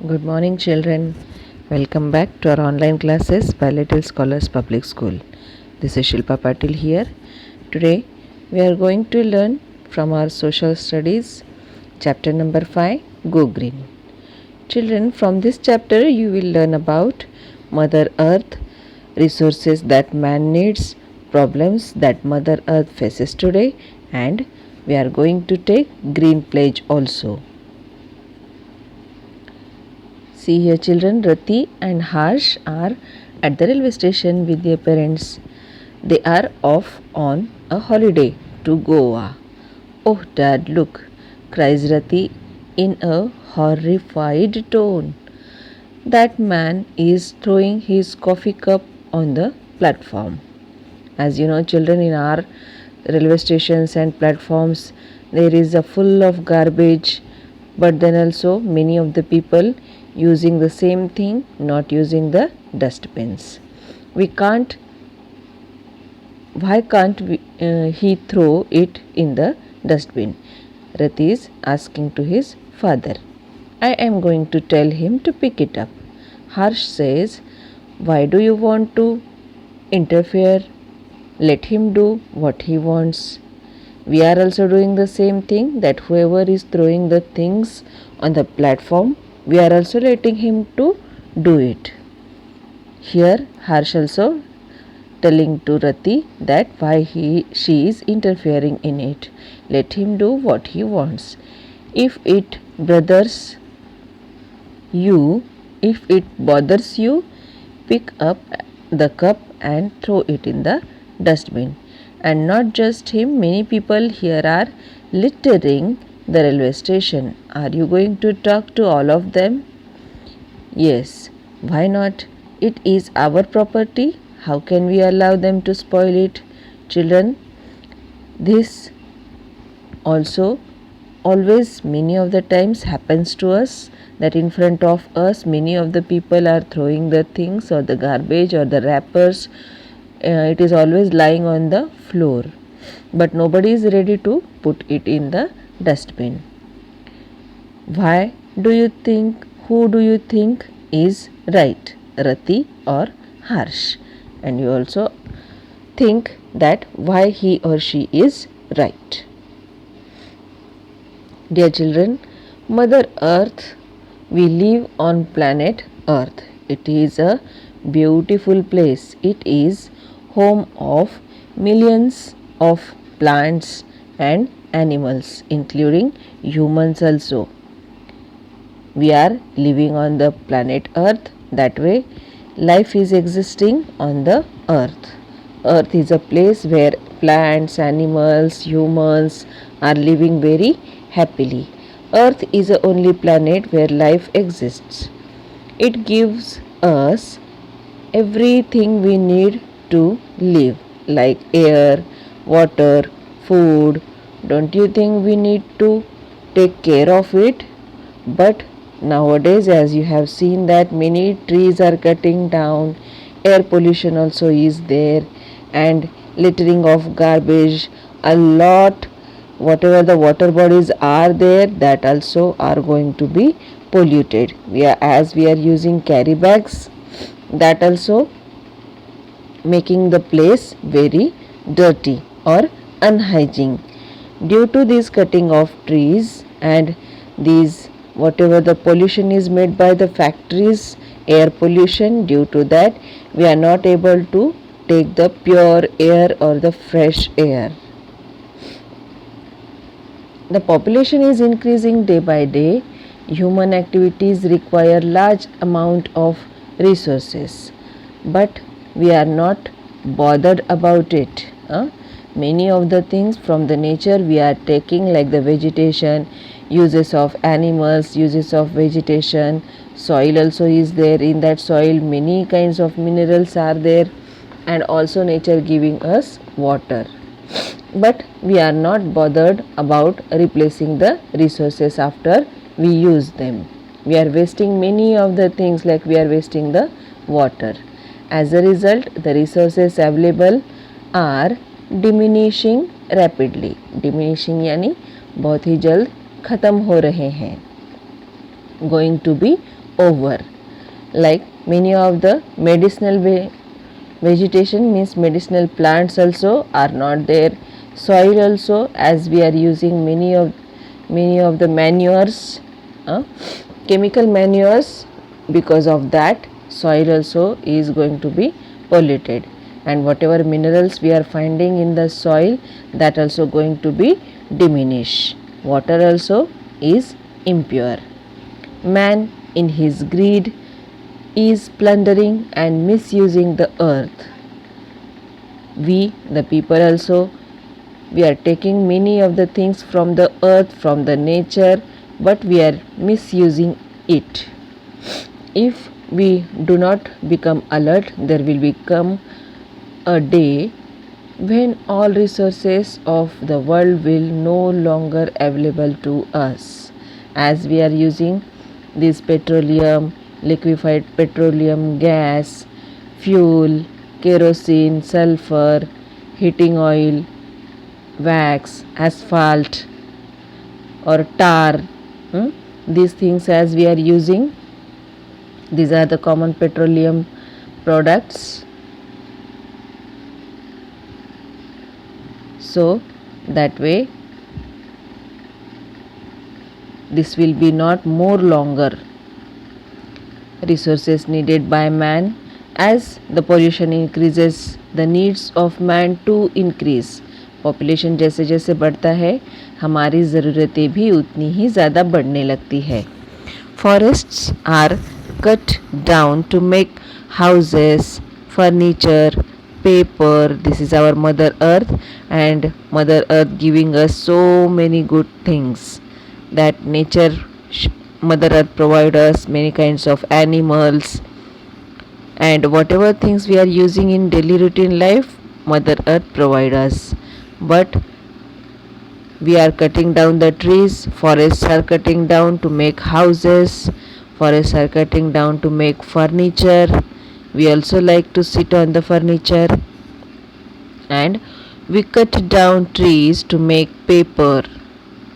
Good morning, children. Welcome back to our online classes by Little Scholars Public School. This is Shilpa Patil here. Today, we are going to learn from our social studies, chapter number 5, Go Green. Children, from this chapter, you will learn about Mother Earth, resources that man needs, problems that Mother Earth faces today, and we are going to take Green Pledge also. See here, children, Rati and Harsh are at the railway station with their parents. They are off on a holiday to Goa. Oh, Dad, look, cries Rati in a horrified tone. That man is throwing his coffee cup on the platform. As you know, children, in our railway stations and platforms, there is a full of garbage, but then also many of the people using the same thing, not using the dustbins. Why can't he throw it in the dustbin? Rati is asking to his father. I am going to tell him to pick it up. Harsh says, why do you want to interfere? Let him do what he wants. We are also doing the same thing, that whoever is throwing the things on the platform, we are also letting him to do it. Here Harsh also telling to Rati that why she is interfering in it. Let him do what he wants. If it bothers you, pick up the cup and throw it in the dustbin. And not just him, many people here are littering the railway station. Are you going to talk to all of them? Yes, why not? It is our property. How can we allow them to spoil it? Children, this also always many of the times happens to us, that in front of us many of the people are throwing the things or the garbage or the wrappers. It is always lying on the floor, but nobody is ready to put it in the dustbin. Why do you think, who do you think is right, Rati or Harsh? And you also think that why he or she is right. Dear children, Mother Earth, we live on planet Earth. It is a beautiful place. It is home of millions of plants and animals, including humans also. We are living on the planet Earth. That way, life is existing on the Earth. Earth is a place where plants, animals, humans are living very happily. Earth is the only planet where life exists. It gives us everything we need to live, like air, water, food. Don't you think we need to take care of it? But nowadays, as you have seen, that many trees are cutting down, air pollution also is there, and littering of garbage, a lot. Whatever the water bodies are there, that also are going to be polluted. As we are using carry bags, that also making the place very dirty or unhygiene. Due to this cutting of trees and these whatever the pollution is made by the factories, air pollution, due to that we are not able to take the pure air or the fresh air. The population is increasing day by day. Human activities require large amount of resources, but we are not bothered about it. Many of the things from the nature we are taking, like the vegetation, uses of animals, uses of vegetation, soil also is there. In that soil many kinds of minerals are there, and also nature giving us water. But we are not bothered about replacing the resources after we use them. We are wasting many of the things, like we are wasting the water. As a result, the resources available are diminishing rapidly. Diminishing यानी बहुत ही जल्द खत्म हो रहे हैं. Going to be over. Like many of the medicinal vegetation means medicinal plants also are not there. Soil also, as we are using many of the manures, chemical manures, because of that soil also is going to be polluted, and whatever minerals we are finding in the soil, that also going to be diminished. Water also is impure. Man in his greed is plundering and misusing the earth. We, the people also, we are taking many of the things from the earth, from the nature, but we are misusing it. If we do not become alert, there will become a day when all resources of the world will no longer available to us, as we are using this petroleum, liquefied petroleum gas, fuel, kerosene, sulfur, heating oil, wax, asphalt or tar. These things as we are using, these are the common petroleum products. So that way this will be not more longer resources needed by man. As the pollution increases, the needs of man to increase. Population जैसे जैसे बढ़ता है, हमारी ज़रूरतें भी उतनी ही ज़्यादा बढ़ने लगती है. Forests are cut down to make houses, furniture, paper. This is our Mother Earth, and Mother Earth giving us so many good things that nature, Mother Earth provide us many kinds of animals, and whatever things we are using in daily routine life, Mother Earth provide us. But we are cutting down the trees, forests are cutting down to make houses, forests are cutting down to make furniture. We also like to sit on the furniture, and we cut down trees to make paper.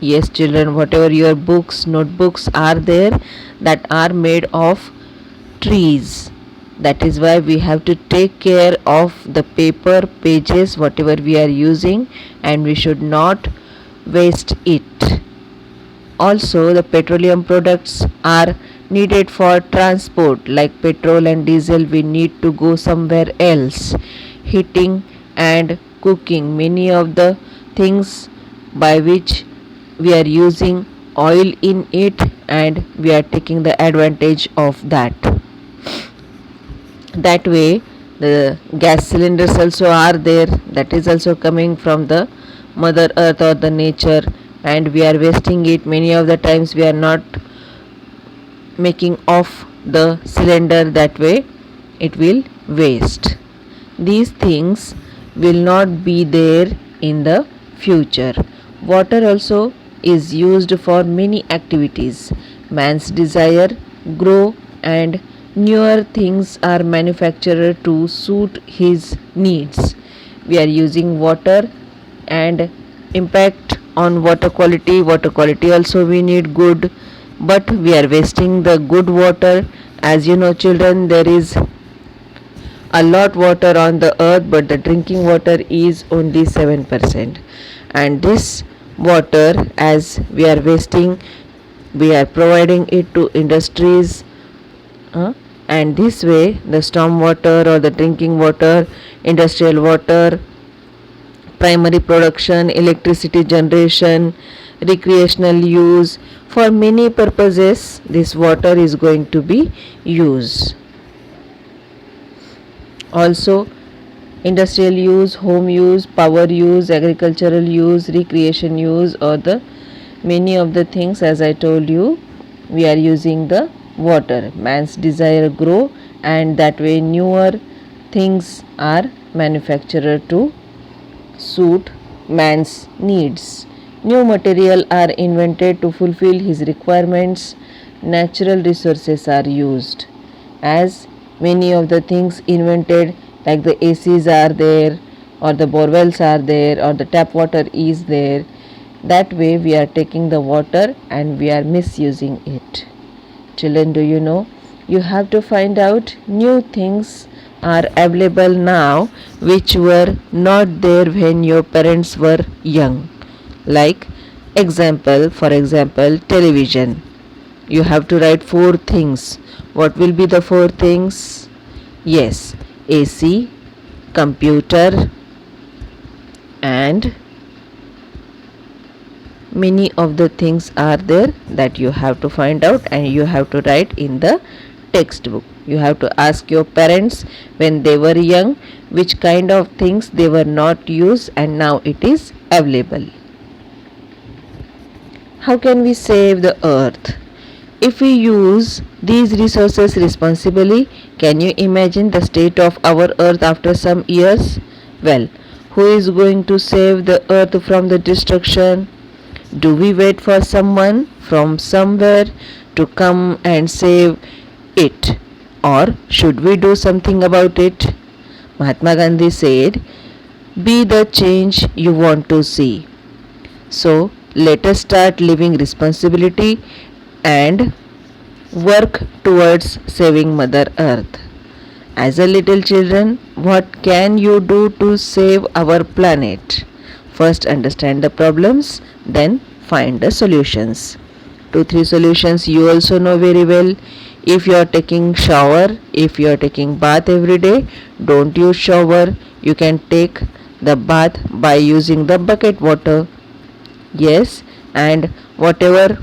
Yes, children, whatever your books, notebooks are there, that are made of trees. That is why we have to take care of the paper pages, whatever we are using, and we should not waste it. Also, the petroleum products are needed for transport, like petrol and diesel. We need to go somewhere else. Heating and cooking, many of the things by which we are using oil in it, and we are taking the advantage of that. That way the gas cylinders also are there, that is also coming from the Mother Earth or the nature, and we are wasting it. Many of the times we are not making off the cylinder, that way it will waste. These things will not be there in the future. Water also is used for many activities. Man's desire grow, and newer things are manufactured to suit his needs. We are using water, and impact on water quality. Water quality also we need good, but we are wasting the good water. As you know, children, there is a lot water on the earth, but the drinking water is only 7%. And this water, as we are wasting, we are providing it to industries, and this way the storm water or the drinking water, industrial water, primary production, electricity generation, recreational use, for many purposes this water is going to be used. Also, industrial use, home use, power use, agricultural use, recreation use, or the many of the things, as I told you, we are using the water. Man's desire grow, and that way newer things are manufactured to suit man's needs. New material are invented to fulfill his requirements. Natural resources are used, as many of the things invented, like the ACs are there, or the borewells are there, or the tap water is there. That way we are taking the water and we are misusing it. Children, do you know? You have to find out new things are available now which were not there when your parents were young. Like for example, television. You have to write 4 things. What will be the 4 things? Yes, AC, computer, and many of the things are there that you have to find out and you have to write in the textbook. You have to ask your parents when they were young which kind of things they were not used and now it is available. How can we save the earth? If we use these resources responsibly, can you imagine the state of our earth after some years? Well, who is going to save the earth from the destruction? Do we wait for someone from somewhere to come and save it? Or should we do something about it? Mahatma Gandhi said, "Be the change you want to see." So, let us start living responsibility and work towards saving Mother Earth. As a little children, what can you do to save our planet? First understand the problems, then find the solutions. 2-3 solutions you also know very well. If you are taking shower, if you are taking bath every day, don't use shower. You can take the bath by using the bucket water. Yes, and whatever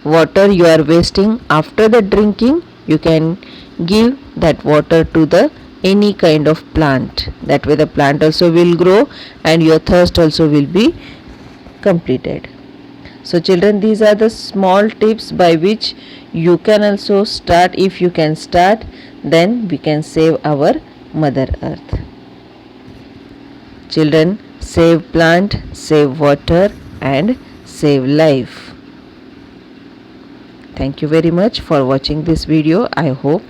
water you are wasting after the drinking, you can give that water to the any kind of plant. That way the plant also will grow and your thirst also will be completed. So children, these are the small tips by which you can also start. If you can start, then we can save our Mother Earth. Children, save plant, save water and save life. Thank you very much for watching this video. I hope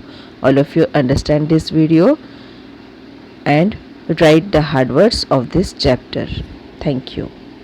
all of you understand this video and write the hard words of this chapter. Thank you.